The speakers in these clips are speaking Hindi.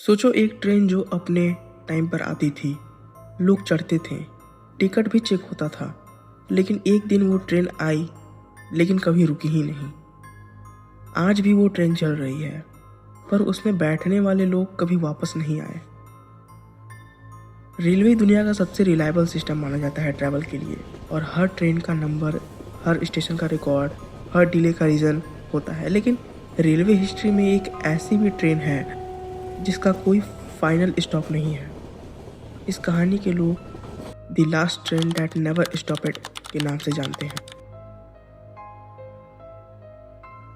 सोचो एक ट्रेन जो अपने टाइम पर आती थी, लोग चढ़ते थे, टिकट भी चेक होता था। लेकिन एक दिन वो ट्रेन आई, लेकिन कभी रुकी ही नहीं। आज भी वो ट्रेन चल रही है, पर उसमें बैठने वाले लोग कभी वापस नहीं आए। रेलवे दुनिया का सबसे रिलायबल सिस्टम माना जाता है ट्रैवल के लिए, और हर ट्रेन का नंबर, हर स्टेशन का रिकॉर्ड, हर डिले का रीज़न होता है। लेकिन रेलवे हिस्ट्री में एक ऐसी भी ट्रेन है जिसका कोई फाइनल स्टॉप नहीं है। इस कहानी के लोग the last train that never stopped के नाम से जानते हैं।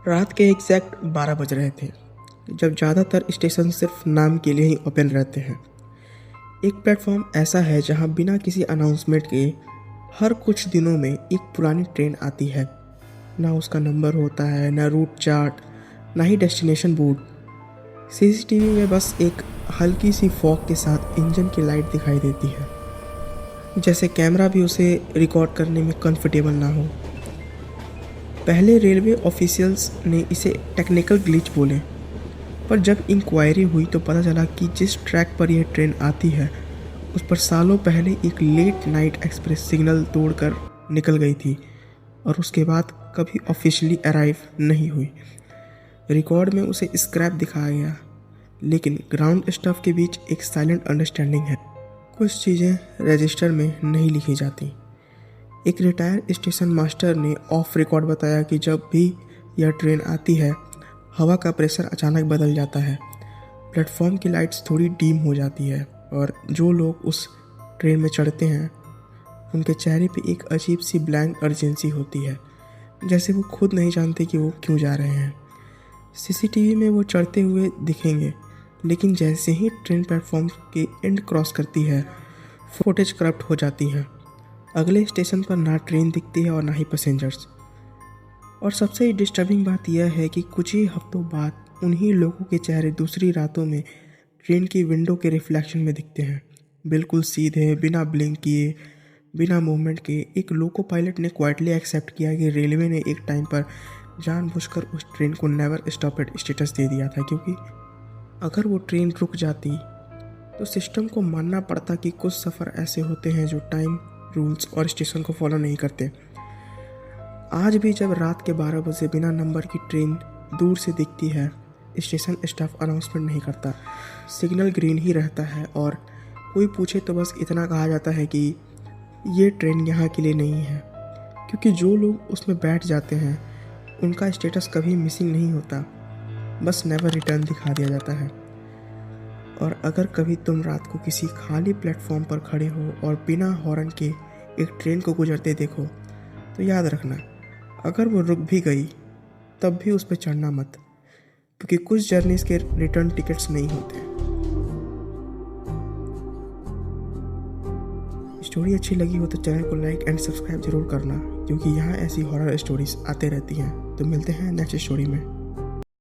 रात के एग्जैक्ट 12 बज रहे थे, जब ज़्यादातर स्टेशन सिर्फ नाम के लिए ही ओपन रहते हैं। एक प्लेटफॉर्म ऐसा है जहां बिना किसी अनाउंसमेंट के हर कुछ दिनों में एक पुरानी ट्रेन आती है। ना उसका नंबर होता है, ना रूट चार्ट, ना ही डेस्टिनेशन बोर्ड। सीसीटीवी में बस एक हल्की सी फॉग के साथ इंजन की लाइट दिखाई देती है, जैसे कैमरा भी उसे रिकॉर्ड करने में कंफर्टेबल ना हो। पहले रेलवे ऑफिशियल्स ने इसे टेक्निकल ग्लिच बोले, पर जब इंक्वायरी हुई तो पता चला कि जिस ट्रैक पर यह ट्रेन आती है उस पर सालों पहले एक लेट नाइट एक्सप्रेस सिग्नल तोड़कर निकल गई थी, और उसके बाद कभी ऑफिशियली अराइव नहीं हुई। रिकॉर्ड में उसे स्क्रैप दिखाया गया, लेकिन ग्राउंड स्टाफ के बीच एक साइलेंट अंडरस्टैंडिंग है। कुछ चीज़ें रजिस्टर में नहीं लिखी जाती। एक रिटायर्ड स्टेशन मास्टर ने ऑफ रिकॉर्ड बताया कि जब भी यह ट्रेन आती है, हवा का प्रेशर अचानक बदल जाता है, प्लेटफॉर्म की लाइट्स थोड़ी डीम हो जाती है, और जो लोग उस ट्रेन में चढ़ते हैं उनके चेहरे पे एक अजीब सी ब्लैंक अर्जेंसी होती है, जैसे वो खुद नहीं जानते कि वो क्यों जा रहे हैं। सीसीटीवी में वो चढ़ते हुए दिखेंगे, लेकिन जैसे ही ट्रेन प्लेटफॉर्म के एंड क्रॉस करती है, फुटेज करप्ट हो जाती है। अगले स्टेशन पर ना ट्रेन दिखती है और ना ही पैसेंजर्स। और सबसे डिस्टर्बिंग बात यह है कि कुछ ही हफ्तों बाद उन्हीं लोगों के चेहरे दूसरी रातों में ट्रेन की विंडो के रिफ्लेक्शन में दिखते हैं, बिल्कुल सीधे, बिना ब्लिंक किए, बिना मूवमेंट के। एक लोको पायलट ने क्वाइटली एक्सेप्ट किया कि रेलवे ने एक टाइम पर जानबूझकर उस ट्रेन को नेवर स्टॉपेड स्टेटस दे दिया था, क्योंकि अगर वो ट्रेन रुक जाती तो सिस्टम को मानना पड़ता कि कुछ सफ़र ऐसे होते हैं जो टाइम, रूल्स और स्टेशन को फॉलो नहीं करते। आज भी जब रात के 12 बजे बिना नंबर की ट्रेन दूर से दिखती है, स्टेशन स्टाफ अनाउंसमेंट नहीं करता, सिग्नल ग्रीन ही रहता है, और कोई पूछे तो बस इतना कहा जाता है कि ये ट्रेन यहाँ के लिए नहीं है। क्योंकि जो लोग उसमें बैठ जाते हैं उनका स्टेटस कभी मिसिंग नहीं होता, बस नेवर रिटर्न दिखा दिया जाता है। और अगर कभी तुम रात को किसी खाली प्लेटफॉर्म पर खड़े हो और बिना हॉर्न के एक ट्रेन को गुजरते देखो, तो याद रखना, अगर वो रुक भी गई तब भी उस पर चढ़ना मत, क्योंकि कुछ जर्नीज के रिटर्न टिकट्स नहीं होते। स्टोरी अच्छी लगी हो तो चैनल को लाइक एंड सब्सक्राइब जरूर करना, क्योंकि यहाँ ऐसी हॉरर स्टोरीज आते रहती हैं। तो मिलते हैं नेक्स्ट स्टोरी में।